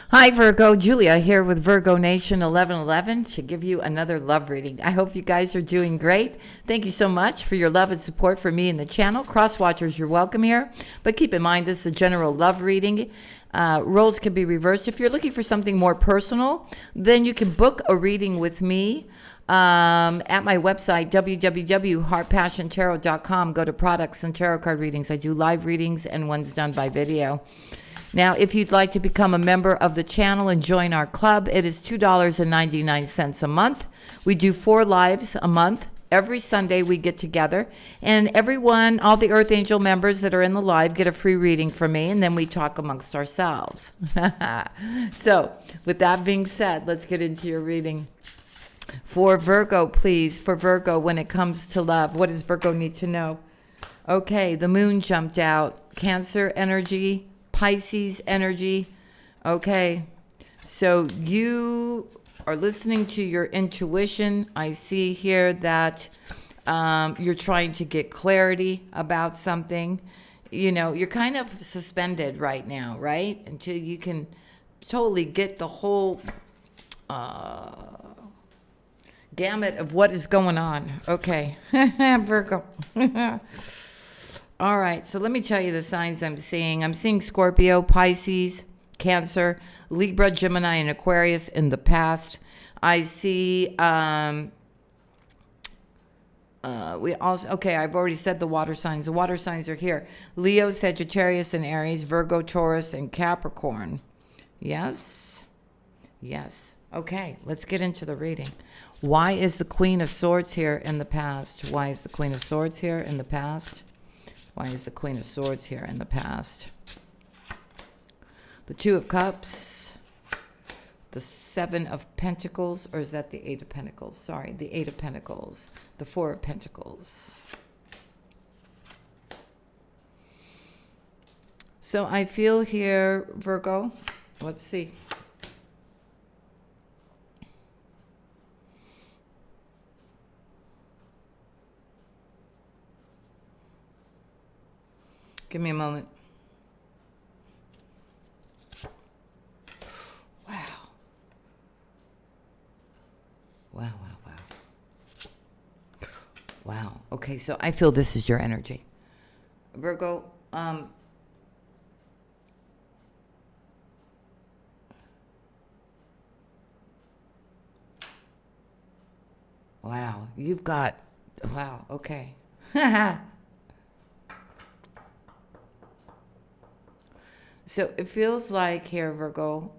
Hi, Virgo. Julia here with Virgo Nation 1111 to give you another love reading. I hope you guys are doing great. Thank you so much for your love and support for me and the channel. Cross watchers, you're welcome here. But keep in mind, this is a general love reading. Roles can be reversed. If you're looking for something more personal, then you can book a reading with me at my website, www.heartpassiontarot.com. Go to products and tarot card readings. I do live readings and ones done by video. Now, if you'd like to become a member of the channel and join our club, it is $2.99 a month. We do 4 lives a month. Every Sunday we get together, and everyone, all the Earth Angel members that are in the live get a free reading from me, and then we talk amongst ourselves. So, with that being said, let's get into your reading. For Virgo, please, for Virgo, when it comes to love, what does Virgo need to know? Okay, the moon jumped out. Cancer energy, Pisces energy. Okay, so you are listening to your intuition. I see here that you're trying to get clarity about something. You know, you're kind of suspended right now, right? Until you can totally get the whole gamut of what is going on. Okay, Virgo. All right, so let me tell you the signs I'm seeing. I'm seeing Scorpio, Pisces, Cancer, Libra, Gemini, and Aquarius in the past. I see, I've already said the water signs. The water signs are here. Leo, Sagittarius, and Aries, Virgo, Taurus, and Capricorn. Yes? Yes. Okay, let's get into the reading. Why is the Queen of Swords here in the past? Why is the Queen of Swords here in the past? Why is the Queen of Swords here in the past? The Two of Cups, the Seven of Pentacles, or is that the Eight of Pentacles? Sorry, the Eight of Pentacles, the Four of Pentacles. So I feel here, Virgo, let's see. Give me a moment. Wow. Wow, wow, wow. Wow. Okay, so I feel this is your energy. Virgo, wow, you've got, wow, okay. So it feels like here, Virgo,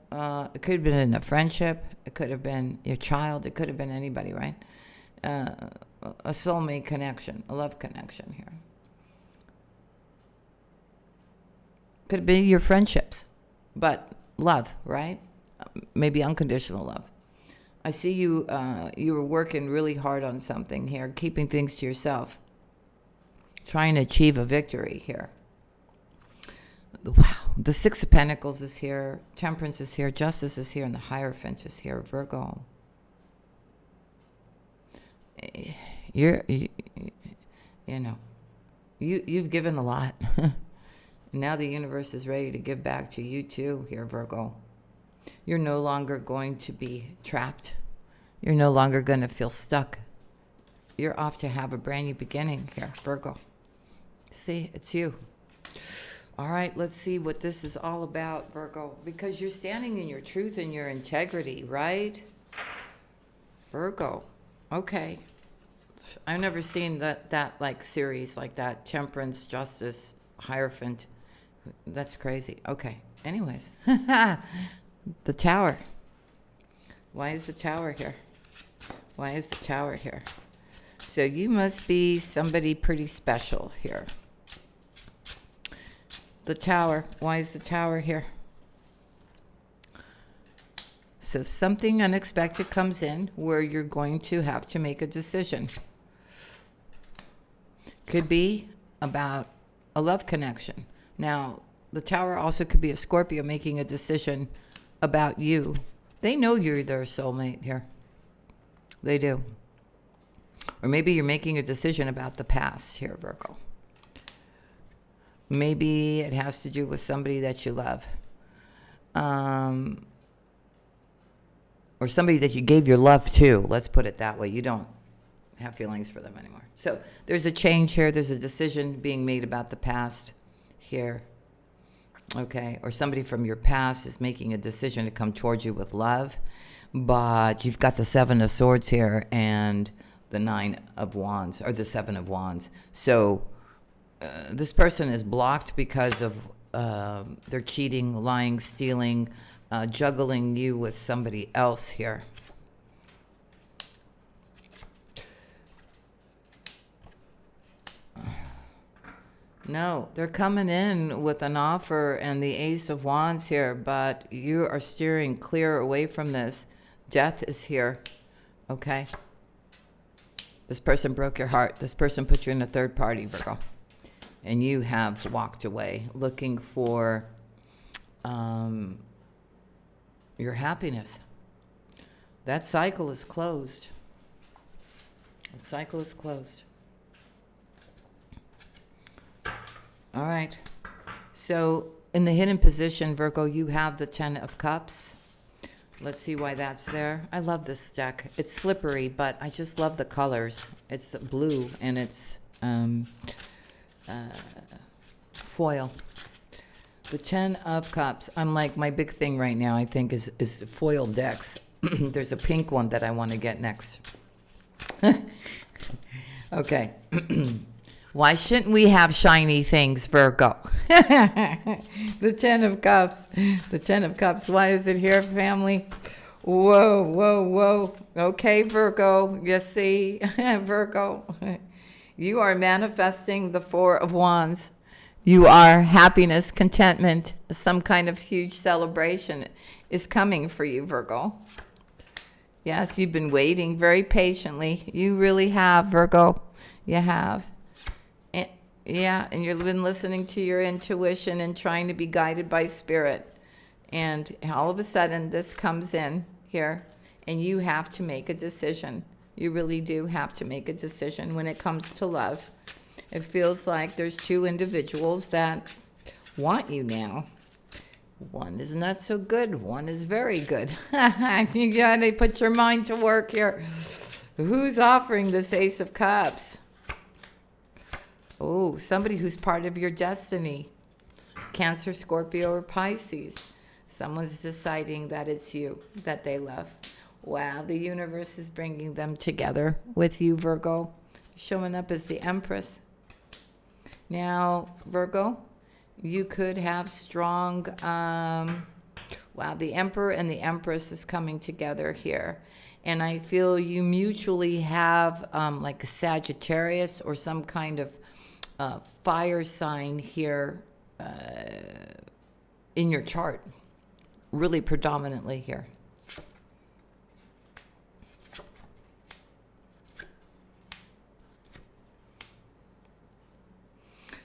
it could have been in a friendship. It could have been your child. It could have been anybody, right? A soulmate connection, a love connection here. Could be your friendships, but love, right? Maybe unconditional love. I see you, you were working really hard on something here, keeping things to yourself, trying to achieve a victory here. Wow, the Six of Pentacles is here, Temperance is here, Justice is here, and the Hierophant is here, Virgo. You've given a lot. Now the universe is ready to give back to you too here, Virgo. You're no longer going to be trapped. You're no longer going to feel stuck. You're off to have a brand new beginning here, Virgo. See, it's you. All right, let's see what this is all about, Virgo, because you're standing in your truth and your integrity, right? Virgo, okay. I've never seen that like series like that, Temperance, Justice, Hierophant. That's crazy. Okay, anyways. The Tower. Why is the Tower here? Why is the Tower here? So you must be somebody pretty special here. The Tower. Why is the Tower here? So something unexpected comes in where you're going to have to make a decision. Could be about a love connection. Now, the Tower also could be a Scorpio making a decision about you. They know you're their soulmate here. They do. Or maybe you're making a decision about the past here, Virgo. Maybe it has to do with somebody that you love. or somebody that you gave your love to. Let's put it that way. You don't have feelings for them anymore. So there's a change here. There's a decision being made about the past here. Okay, or somebody from your past is making a decision to come towards you with love, but you've got the Seven of Swords here and the Nine of Wands, or the Seven of Wands. So this person is blocked because of they're cheating, lying, stealing, juggling you with somebody else here. No, they're coming in with an offer and the Ace of Wands here, but you are steering clear away from this. Death is here, okay? This person broke your heart. This person put you in a third party, Virgo. And you have walked away looking for your happiness. That cycle is closed. That cycle is closed. All right. So in the hidden position, Virgo, you have the Ten of Cups. Let's see why that's there. I love this deck. It's slippery, but I just love the colors. It's blue and it's foil. The Ten of Cups. I'm like, my big thing right now, I think, is foil decks. There's a pink one that I want to get next. Okay. Why shouldn't we have shiny things, Virgo? The Ten of Cups. The Ten of Cups. Why is it here, family? Whoa, whoa, whoa. Okay, Virgo. You see, Virgo, you are manifesting the Four of Wands. You are happiness, contentment, some kind of huge celebration is coming for you, Virgo. Yes, you've been waiting very patiently. You really have, Virgo. You have. Yeah, and you've been listening to your intuition and trying to be guided by spirit. And all of a sudden, this comes in here, and you have to make a decision. You really do have to make a decision when it comes to love. It feels like there's two individuals that want you now. One is not so good. One is very good. You got to put your mind to work here. Who's offering this Ace of Cups? Oh, somebody who's part of your destiny. Cancer, Scorpio, or Pisces. Someone's deciding that it's you that they love. Wow, the universe is bringing them together with you, Virgo. Showing up as the Empress. Now, Virgo, you could have strong, wow, the Emperor and the Empress is coming together here. And I feel you mutually have like a Sagittarius or some kind of fire sign here in your chart, really predominantly here.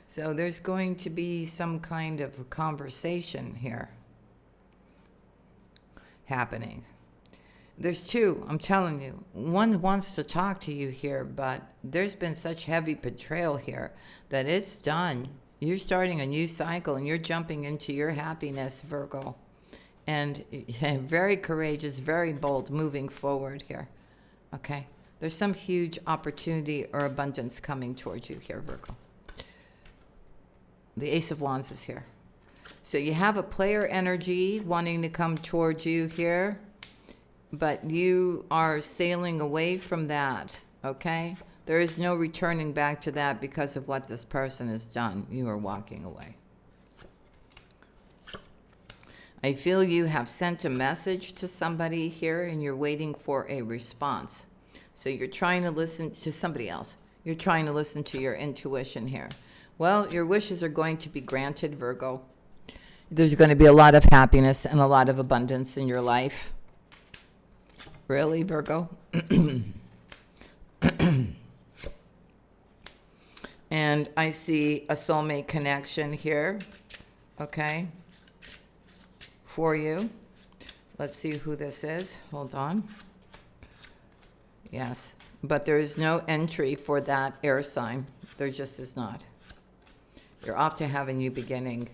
So there's going to be some kind of conversation here happening. There's two, I'm telling you. One wants to talk to you here, but there's been such heavy betrayal here that it's done. You're starting a new cycle and you're jumping into your happiness, Virgo. And very courageous, very bold, moving forward here. Okay? There's some huge opportunity or abundance coming towards you here, Virgo. The Ace of Wands is here. So you have a player energy wanting to come towards you here, but you are sailing away from that, okay? There is no returning back to that because of what this person has done. You are walking away. I feel you have sent a message to somebody here and you're waiting for a response. So you're trying to listen to somebody else. You're trying to listen to your intuition here. Well, your wishes are going to be granted, Virgo. There's going to be a lot of happiness and a lot of abundance in your life. Really, Virgo? And I see a soulmate connection here, okay, for you. Let's see who this is. Hold on. Yes, but there is no entry for that air sign. There just is not. You're off to have a new beginning,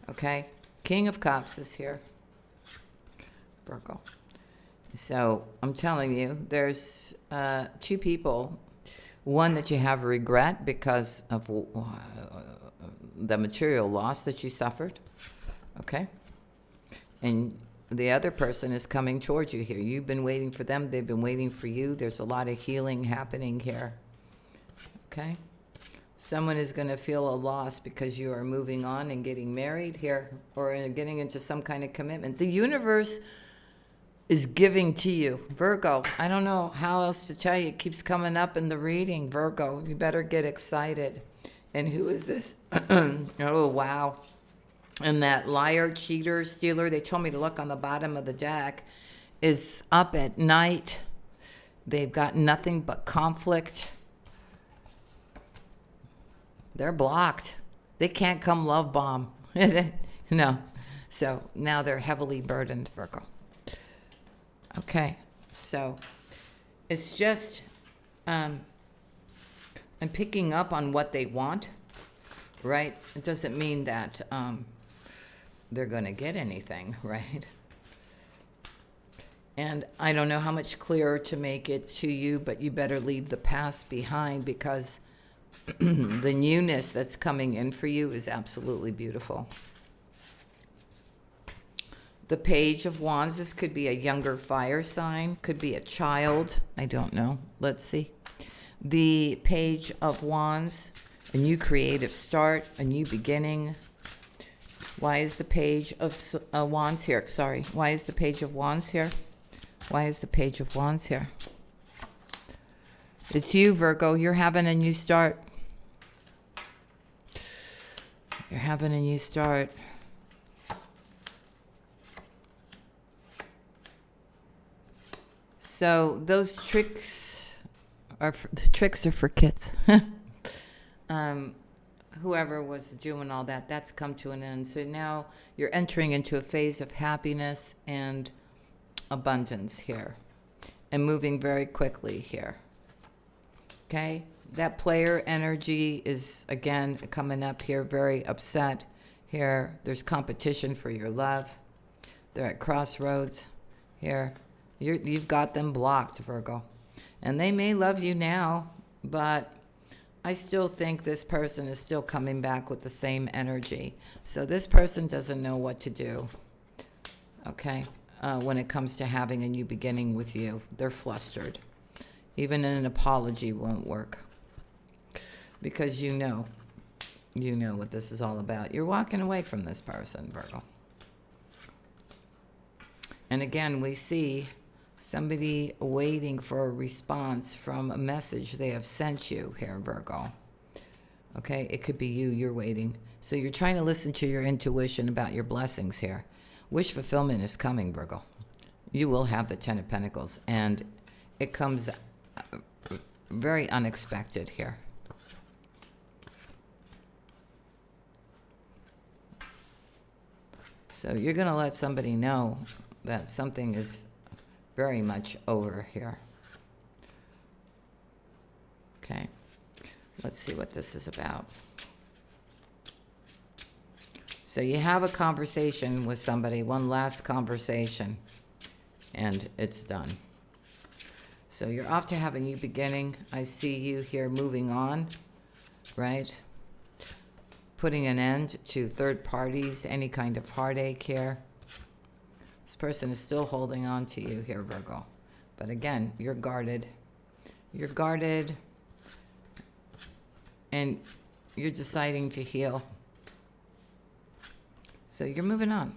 okay? King of Cups is here, Virgo. So I'm telling you, there's two people. One that you have regret because of the material loss that you suffered. Okay? And the other person is coming towards you here. You've been waiting for them. They've been waiting for you. There's a lot of healing happening here. Okay? Someone is going to feel a loss because you are moving on and getting married here or getting into some kind of commitment. The universe is giving to you. Virgo, I don't know how else to tell you. It keeps coming up in the reading. Virgo, you better get excited. And who is this? Oh, wow. And that liar, cheater, stealer, they told me to look on the bottom of the deck, is up at night. They've got nothing but conflict. They're blocked. They can't come love bomb. No. So now they're heavily burdened, Virgo. Okay. So it's just, I'm picking up on what they want, right? It doesn't mean that they're going to get anything, right? And I don't know how much clearer to make it to you, but you better leave the past behind because the newness that's coming in for you is absolutely beautiful. The Page of Wands, this could be a younger fire sign, could be a child, I don't know. Let's see. The Page of Wands, a new creative start, a new beginning. Why is the Page of Wands here? Sorry, why is the Page of Wands here? Why is the Page of Wands here? It's you, Virgo. You're having a new start. You're having a new start. So those tricks are for kids. Whoever was doing all that, that's come to an end. So now you're entering into a phase of happiness and abundance here and moving very quickly here. Okay? That player energy is, again, coming up here, very upset here. There's competition for your love. They're at crossroads here. You've got them blocked, Virgo. And they may love you now, but I still think this person is still coming back with the same energy. So this person doesn't know what to do, okay, when it comes to having a new beginning with you. They're flustered. Even an apology won't work because you know what this is all about. You're walking away from this person, Virgo. And again, we see somebody waiting for a response from a message they have sent you here, Virgo. Okay, it could be you're waiting. So you're trying to listen to your intuition about your blessings here. Wish fulfillment is coming, Virgo. You will have the Ten of Pentacles, and it comes very unexpected here. So you're going to let somebody know that something is very much over here. Okay. Let's see what this is about. So you have a conversation with somebody, one last conversation, and it's done. So you're off to have a new beginning. I see you here moving on, right? Putting an end to third parties, any kind of heartache here. This person is still holding on to you here, Virgo. But again, you're guarded. You're guarded, and you're deciding to heal. So you're moving on.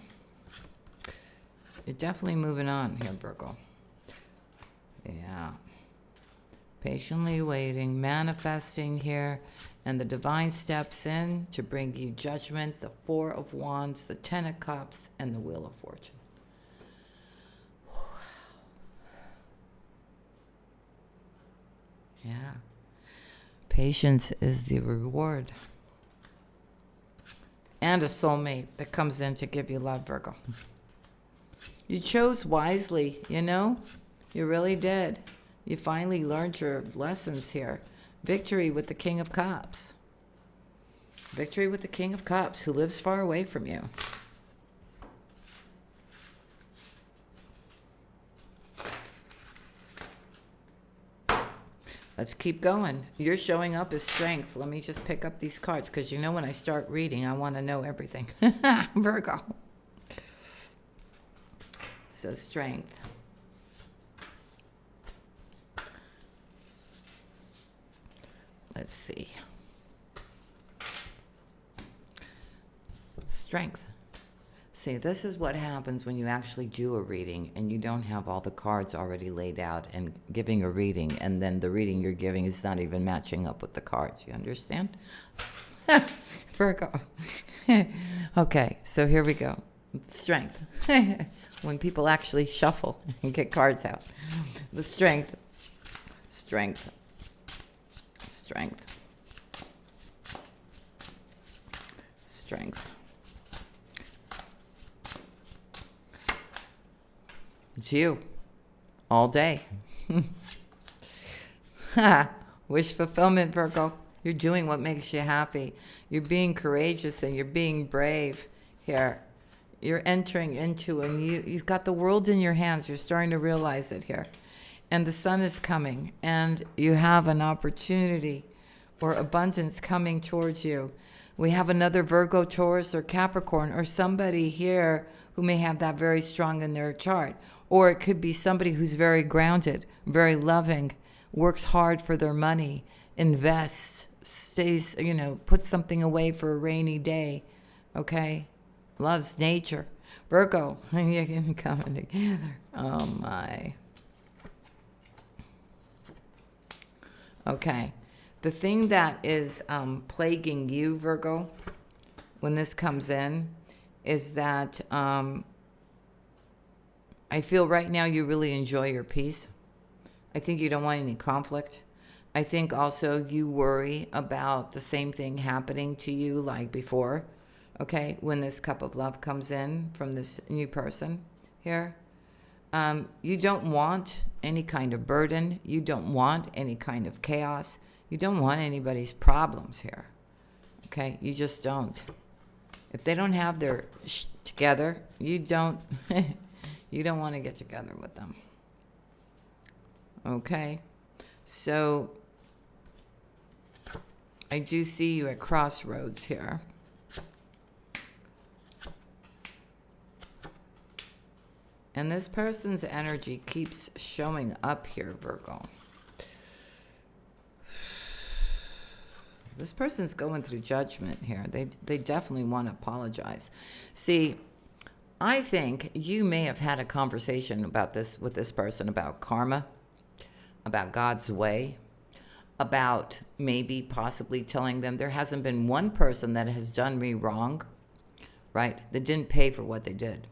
You're definitely moving on here, Virgo. Yeah. Patiently waiting, manifesting here, and the divine steps in to bring you judgment, the Four of Wands, the Ten of Cups, and the Wheel of Fortune. Yeah. Patience is the reward. And a soulmate that comes in to give you love, Virgo. You chose wisely, you know? You really did. You finally learned your lessons here. Victory with the King of Cups. Victory with the King of Cups, who lives far away from you. Let's keep going. You're showing up as strength. Let me just pick up these cards because you know when I start reading, I want to know everything. Virgo. So strength. Let's see. Strength. See, this is what happens when you actually do a reading and you don't have all the cards already laid out and giving a reading, and then the reading you're giving is not even matching up with the cards. You understand? Virgo. Okay, so here we go. Strength. When people actually shuffle and get cards out. The strength. Strength. Strength. Strength. It's you. All day. Wish fulfillment, Virgo. You're doing what makes you happy. You're being courageous and you're being brave here. You're entering into, and you've got the world in your hands. You're starting to realize it here. And the sun is coming, and you have an opportunity or abundance coming towards you. We have another Virgo, Taurus, or Capricorn, or somebody here who may have that very strong in their chart. Or it could be somebody who's very grounded, very loving, works hard for their money, invests, stays, puts something away for a rainy day, okay? Loves nature. Virgo, you can come together. Oh, my. Okay. The thing that is plaguing you, Virgo, when this comes in, is that I feel right now you really enjoy your peace. I think you don't want any conflict. I think also you worry about the same thing happening to you like before, okay, when this cup of love comes in from this new person here. You don't want any kind of burden. You don't want any kind of chaos. You don't want anybody's problems here, okay? You just don't. If they don't have their together, you don't you don't want to get together with them. Okay? So I do see you at crossroads here. And this person's energy keeps showing up here, Virgo. This person's going through judgment here. They definitely want to apologize. See, I think you may have had a conversation about this with this person about karma, about God's way, about maybe possibly telling them there hasn't been one person that has done me wrong, right? That didn't pay for what they did.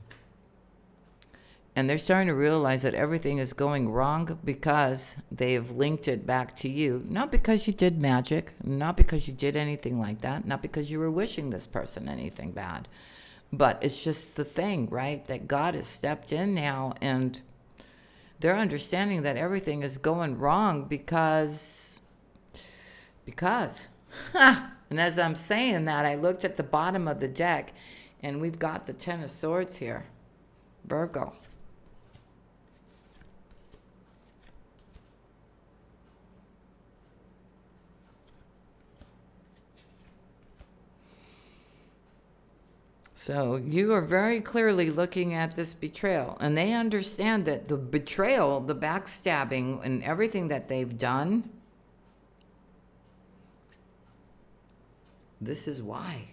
And they're starting to realize that everything is going wrong because they have linked it back to you. Not because you did magic, not because you did anything like that, not because you were wishing this person anything bad. But it's just the thing, right? That God has stepped in now and they're understanding that everything is going wrong because. And as I'm saying that, I looked at the bottom of the deck and we've got the Ten of Swords here. Virgo. So you are very clearly looking at this betrayal, and they understand that the betrayal, the backstabbing, and everything that they've done, this is why.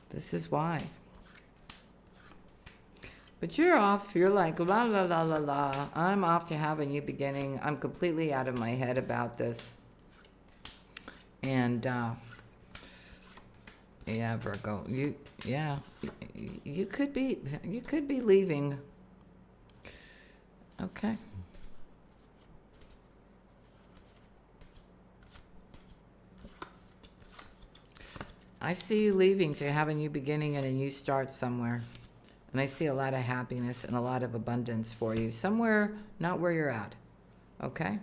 This is why. But you're off. You're like, la, la, la, la, la. I'm off to have a new beginning. I'm completely out of my head about this. And, yeah, Virgo, you could be leaving. Okay. I see you leaving to have a new beginning and a new start somewhere. And I see a lot of happiness and a lot of abundance for you. Somewhere not where you're at. Okay?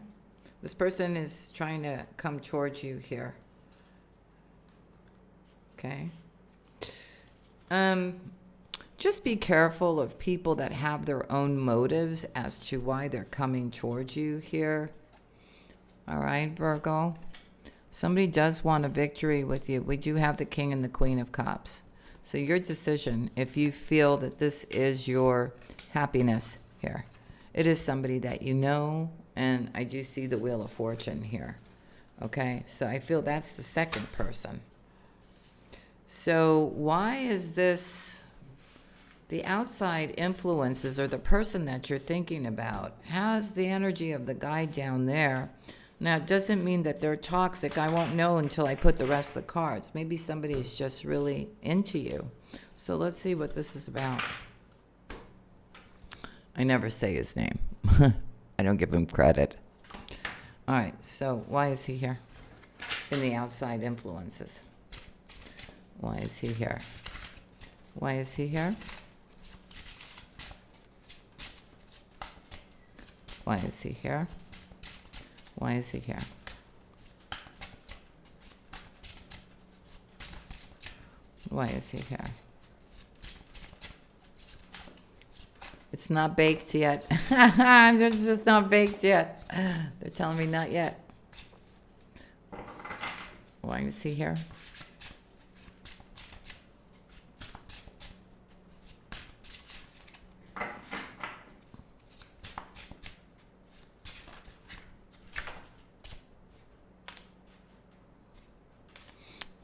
This person is trying to come towards you here. Do just be careful of people that have their own motives as to why they're coming towards you here. All right, Virgo. Somebody does want a victory with you. We do have the King and the Queen of Cups. So your decision, if you feel that this is your happiness here. It is somebody that you know, and I do see the Wheel of Fortune here. Okay, so I feel that's the second person. So why is this, the outside influences or the person that you're thinking about has the energy of the guy down there. Now, it doesn't mean that they're toxic. I won't know until I put the rest of the cards. Maybe somebody is just really into you. So let's see what this is about. I never say his name. I don't give him credit. All right, so why is he here? In the outside influences. Why is he here? Why is he here? Why is he here? Why is he here? Why is he here? It's not baked yet. It's just not baked yet. They're telling me not yet. Why is he here?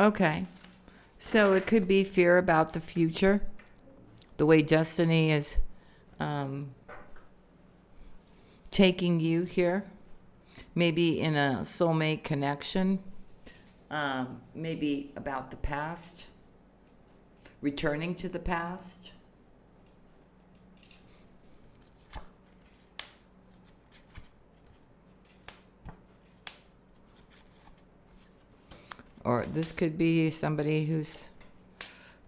Okay. So it could be fear about the future, the way destiny is taking you here, maybe in a soulmate connection, maybe about the past, returning to the past. Or this could be somebody who's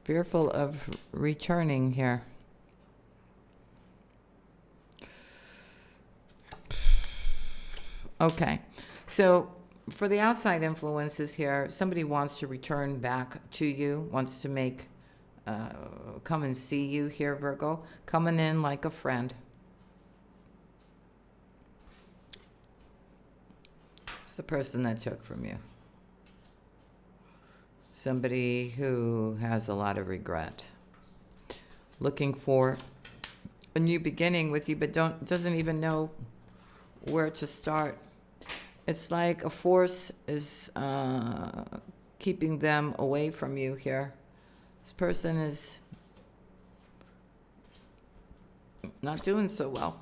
fearful of returning here. Okay, so for the outside influences here, somebody wants to return back to you, wants to make, come and see you here, Virgo, coming in like a friend. It's the person that took from you. Somebody who has a lot of regret. Looking for a new beginning with you, but doesn't even know where to start. It's like a force is keeping them away from you here. This person is not doing so well.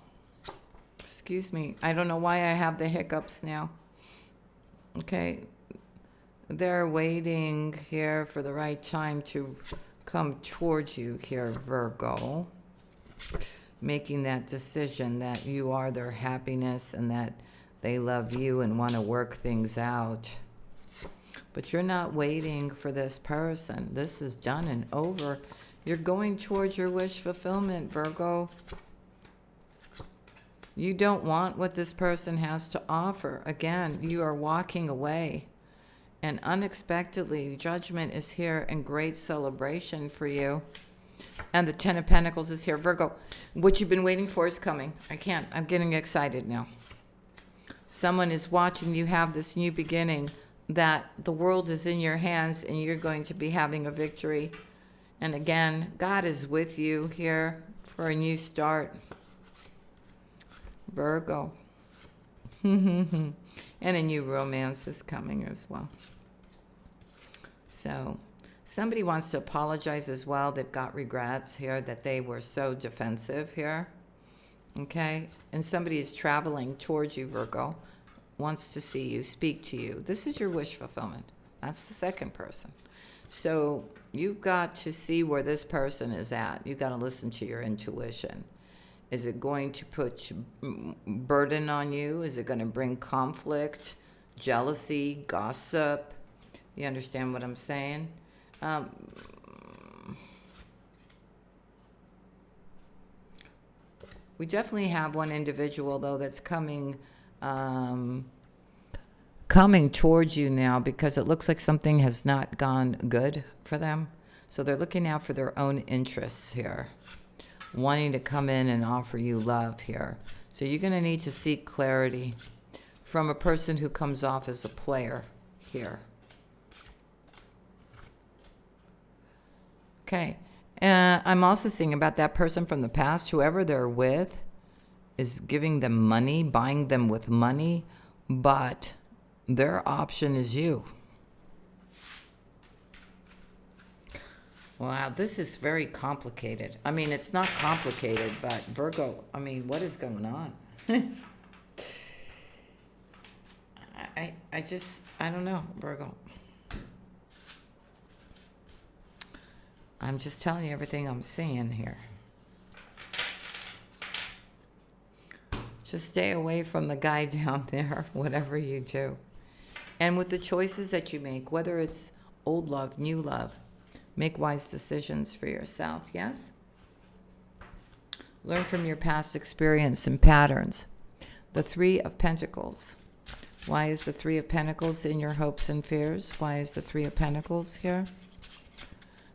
Excuse me. I don't know why I have the hiccups now. Okay. They're waiting here for the right time to come towards you here, Virgo. Making that decision that you are their happiness and that they love you and want to work things out. But you're not waiting for this person. This is done and over. You're going towards your wish fulfillment, Virgo. You don't want what this person has to offer. Again, you are walking away. And unexpectedly, judgment is here and great celebration for you. And the Ten of Pentacles is here. Virgo, what you've been waiting for is coming. I'm getting excited now. Someone is watching you have this new beginning, that the world is in your hands and you're going to be having a victory. And again, God is with you here for a new start. Virgo. And a new romance is coming as well. So somebody wants to apologize as well. They've got regrets here that they were so defensive here. Okay? And somebody is traveling towards you, Virgo, wants to see you, speak to you. This is your wish fulfillment. That's the second person. So you've got to see where this person is at. You've got to listen to your intuition. Is it going to put burden on you? Is it going to bring conflict, jealousy, gossip? You understand what I'm saying? We definitely have one individual, though, that's coming towards you now because it looks like something has not gone good for them. So they're looking out for their own interests here, wanting to come in and offer you love here. So you're going to need to seek clarity from a person who comes off as a player here. Okay. I'm also seeing about that person from the past, whoever they're with is giving them money, buying them with money, but their option is you. Wow, this is very complicated. I mean, it's not complicated, but Virgo, I mean, what is going on? I don't know, Virgo. I'm just telling you everything I'm seeing here. Just stay away from the guy down there, whatever you do. And with the choices that you make, whether it's old love, new love, make wise decisions for yourself, yes? Learn from your past experience and patterns. The Three of Pentacles. Why is the Three of Pentacles in your hopes and fears? Why is the Three of Pentacles here?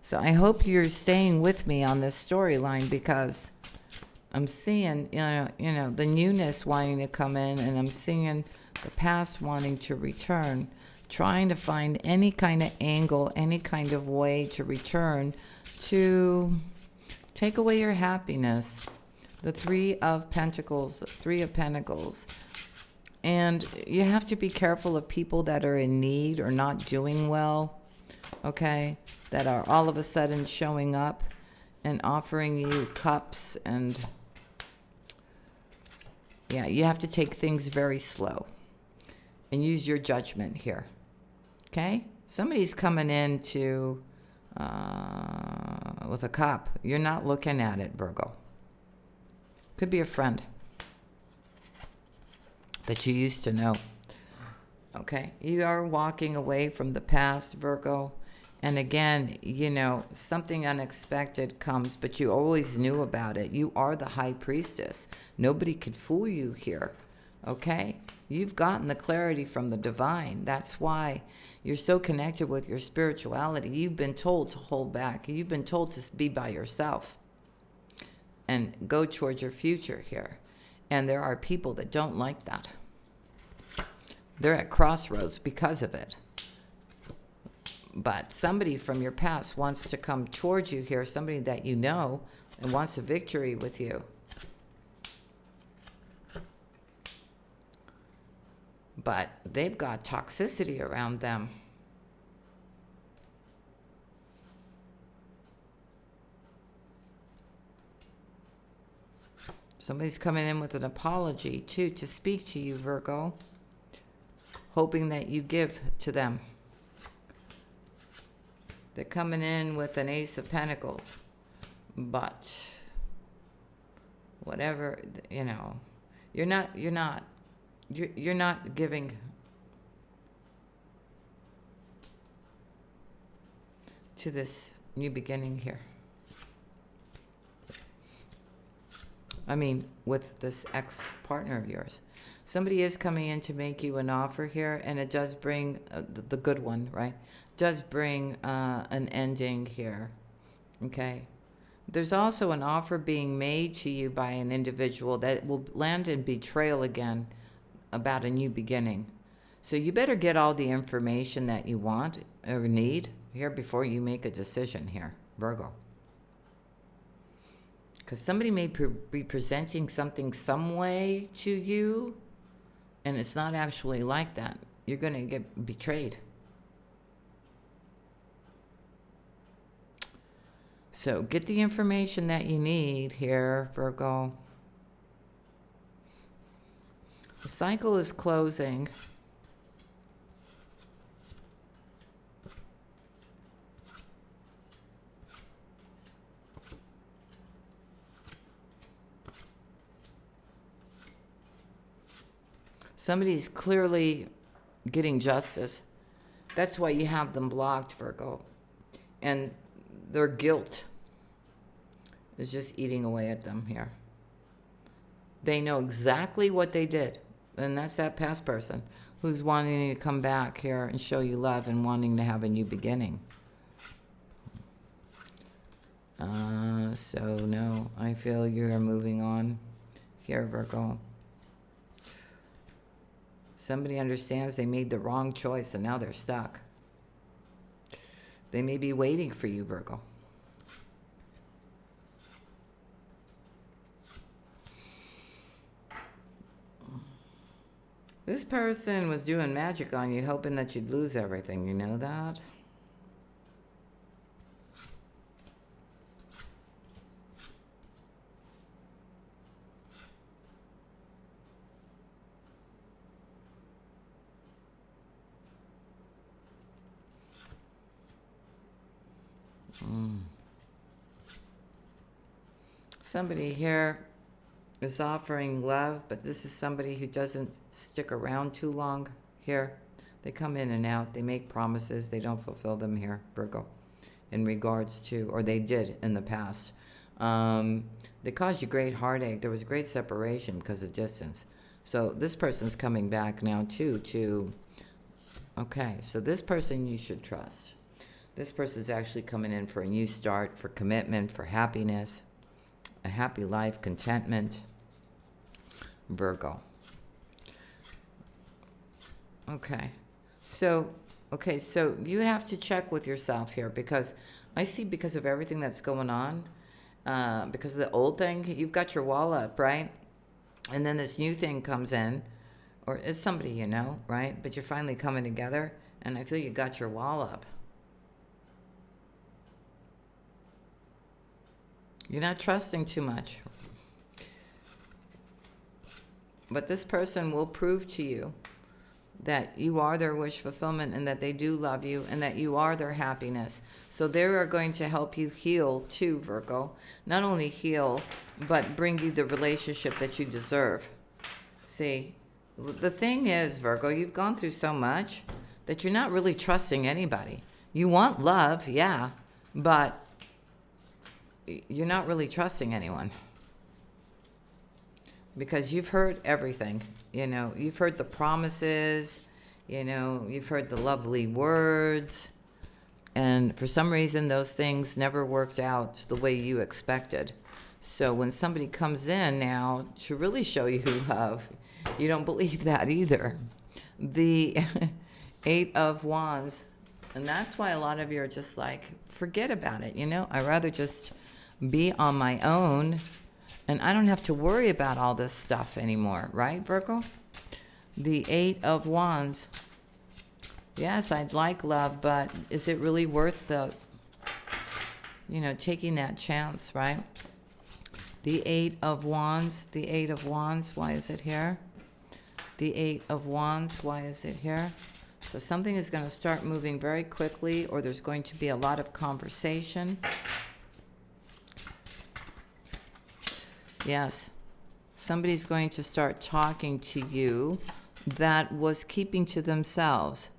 So I hope you're staying with me on this storyline, because I'm seeing, you know, the newness wanting to come in, and I'm seeing the past wanting to return, trying to find any kind of angle, any kind of way to return to take away your happiness. The Three of Pentacles, the Three of Pentacles. And you have to be careful of people that are in need or not doing well, okay, that are all of a sudden showing up and offering you cups. And yeah, you have to take things very slow and use your judgment here, okay? Somebody's coming in to with a cup. You're not looking at it, Virgo. Could be a friend that you used to know. Okay, you are walking away from the past, Virgo. And again, you know, something unexpected comes, but you always knew about it. You are the High Priestess. Nobody could fool you here, okay? You've gotten the clarity from the divine. That's why you're so connected with your spirituality. You've been told to hold back. You've been told to be by yourself and go towards your future here. And there are people that don't like that. They're at crossroads because of it. But somebody from your past wants to come towards you here, somebody that you know, and wants a victory with you. But they've got toxicity around them. Somebody's coming in with an apology, too, to speak to you, Virgo, hoping that you give to them. They're coming in with an Ace of Pentacles, but whatever, you know, you're not giving to this new beginning here. I mean, with this ex-partner of yours. Somebody is coming in to make you an offer here, and it does bring the good one, right? Does bring an ending here, okay? There's also an offer being made to you by an individual that will land in betrayal again about a new beginning. So you better get all the information that you want or need here before you make a decision here, Virgo. Because somebody may be presenting something some way to you, and it's not actually like that. You're going to get betrayed. So get the information that you need here, Virgo. The cycle is closing. Somebody's clearly getting justice. That's why you have them blocked, Virgo. And their guilt is just eating away at them here. They know exactly what they did. And that's that past person who's wanting to come back here and show you love and wanting to have a new beginning. So no, I feel you're moving on here, Virgo. Somebody understands they made the wrong choice and now they're stuck. They may be waiting for you, Virgo. This person was doing magic on you, hoping that you'd lose everything. You know that? Somebody here is offering love, but this is somebody who doesn't stick around too long here. They come in and out. They make promises. They don't fulfill them here, Virgo, in regards to, or they did in the past. They caused you great heartache. There was great separation because of distance. So this person's coming back now too okay, so this person you should trust. This person's actually coming in for a new start, for commitment, for happiness, a happy life, contentment, Virgo. Okay, so you have to check with yourself here, because I see, because of everything that's going on, because of the old thing, you've got your wall up, right? And then this new thing comes in, or it's somebody you know, right? But you're finally coming together, and I feel you got your wall up. You're not trusting too much. But this person will prove to you that you are their wish fulfillment, and that they do love you, and that you are their happiness. So they are going to help you heal too, Virgo. Not only heal, but bring you the relationship that you deserve. See, the thing is, Virgo, you've gone through so much that you're not really trusting anybody. You want love, yeah, but you're not really trusting anyone, because you've heard everything. You know, you've heard the promises, you know, you've heard the lovely words, and for some reason those things never worked out the way you expected. So when somebody comes in now to really show you love, you don't believe that either. The 8 of Wands, and that's why a lot of you are just like, forget about it, you know, I'd rather just be on my own, and I don't have to worry about all this stuff anymore, right, Virgo? The 8 of Wands. Yes, I'd like love, but is it really worth the, you know, taking that chance, right? The 8 of Wands, the 8 of Wands, why is it here? The 8 of Wands, why is it here? So something is going to start moving very quickly, or there's going to be a lot of conversation. Yes, somebody's going to start talking to you that was keeping to themselves.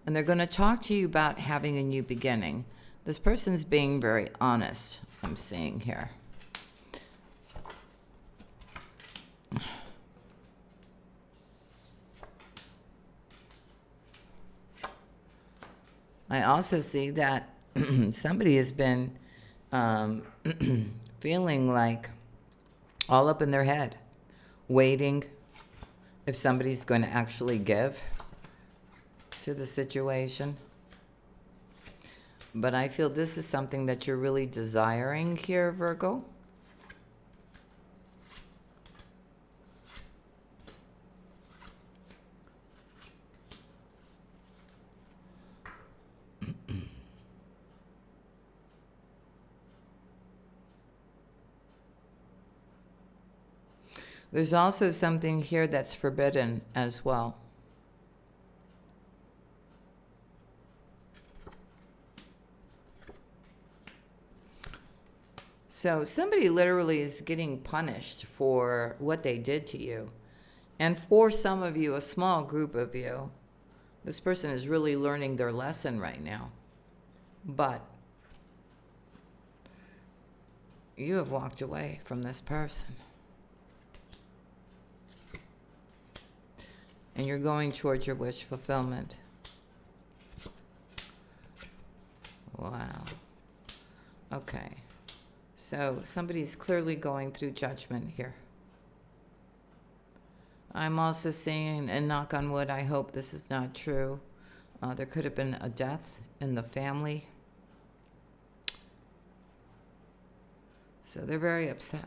And they're going to talk to you about having a new beginning. This person's being very honest, I'm seeing here. I also see that somebody has been feeling like all up in their head, waiting if somebody's going to actually give to the situation. But I feel this is something that you're really desiring here, Virgo. There's also something here that's forbidden as well. So somebody literally is getting punished for what they did to you. And for some of you, a small group of you, this person is really learning their lesson right now. But you have walked away from this person. And you're going towards your wish fulfillment. Wow. Okay. So somebody's clearly going through judgment here. I'm also seeing, and knock on wood, I hope this is not true, there could have been a death in the family. So they're very upset.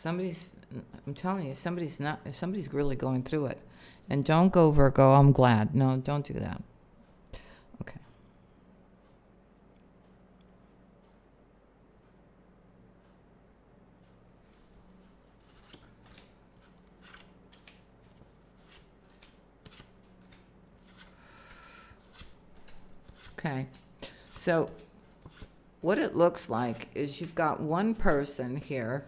I'm telling you, somebody's really going through it. And don't go, Virgo, I'm glad. No, don't do that. Okay. Okay. So what it looks like is you've got one person here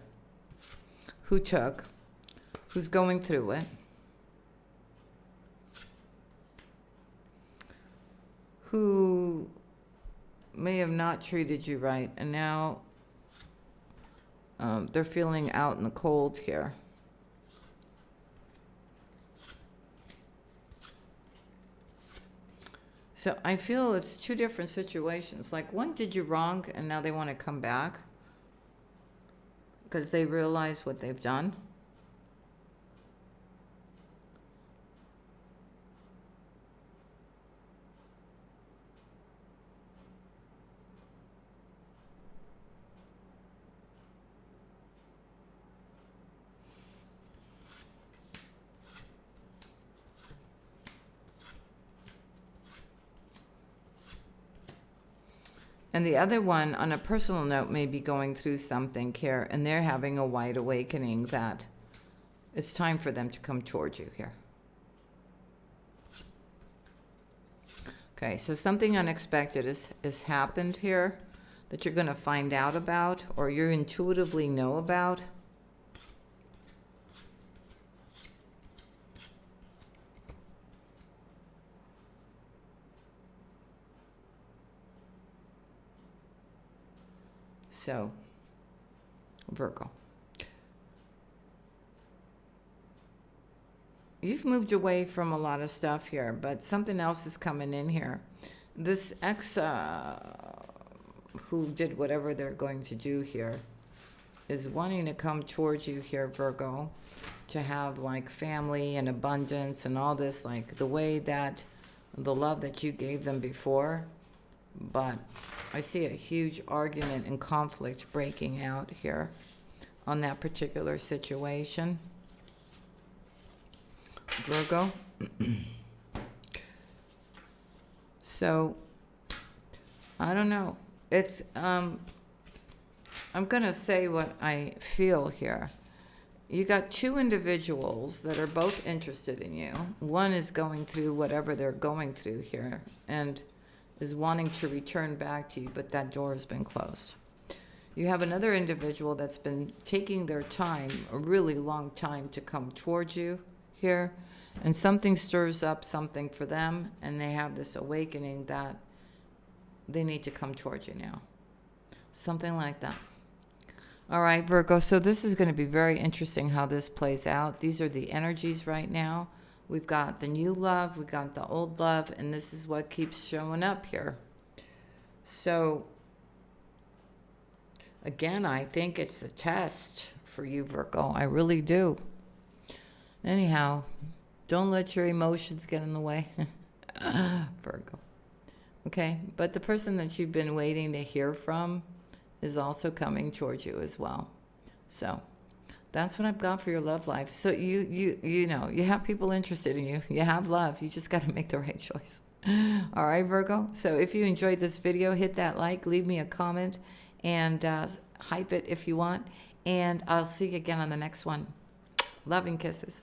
who's going through it, who may have not treated you right, and now they're feeling out in the cold here. So I feel it's two different situations. Like one did you wrong and now they want to come back because they realize what they've done. And the other one, on a personal note, may be going through something here, and they're having a wide awakening that it's time for them to come towards you here. Okay, so something unexpected has happened here that you're going to find out about, or you intuitively know about. So, Virgo, you've moved away from a lot of stuff here, but something else is coming in here. This ex who did whatever they're going to do here is wanting to come towards you here, Virgo, to have like family and abundance and all this, like the way that the love that you gave them before. But I see a huge argument and conflict breaking out here on that particular situation, Virgo. So I don't know. It's I'm going to say what I feel here. You got two individuals that are both interested in you. One is going through whatever they're going through here and is wanting to return back to you, but that door has been closed. You have another individual that's been taking their time, a really long time, to come towards you here, and something stirs up something for them, and they have this awakening that they need to come towards you now. Something like that. All right, Virgo, so this is going to be very interesting how this plays out. These are the energies right now. We've got the new love, we've got the old love, and this is what keeps showing up here. So, again, I think it's a test for you, Virgo. I really do. Anyhow, don't let your emotions get in the way, Virgo. Okay, but the person that you've been waiting to hear from is also coming towards you as well. So that's what I've got for your love life. So you know, you have people interested in you. You have love. You just got to make the right choice. All right, Virgo. So if you enjoyed this video, hit that like, leave me a comment, and hype it if you want. And I'll see you again on the next one. Loving kisses.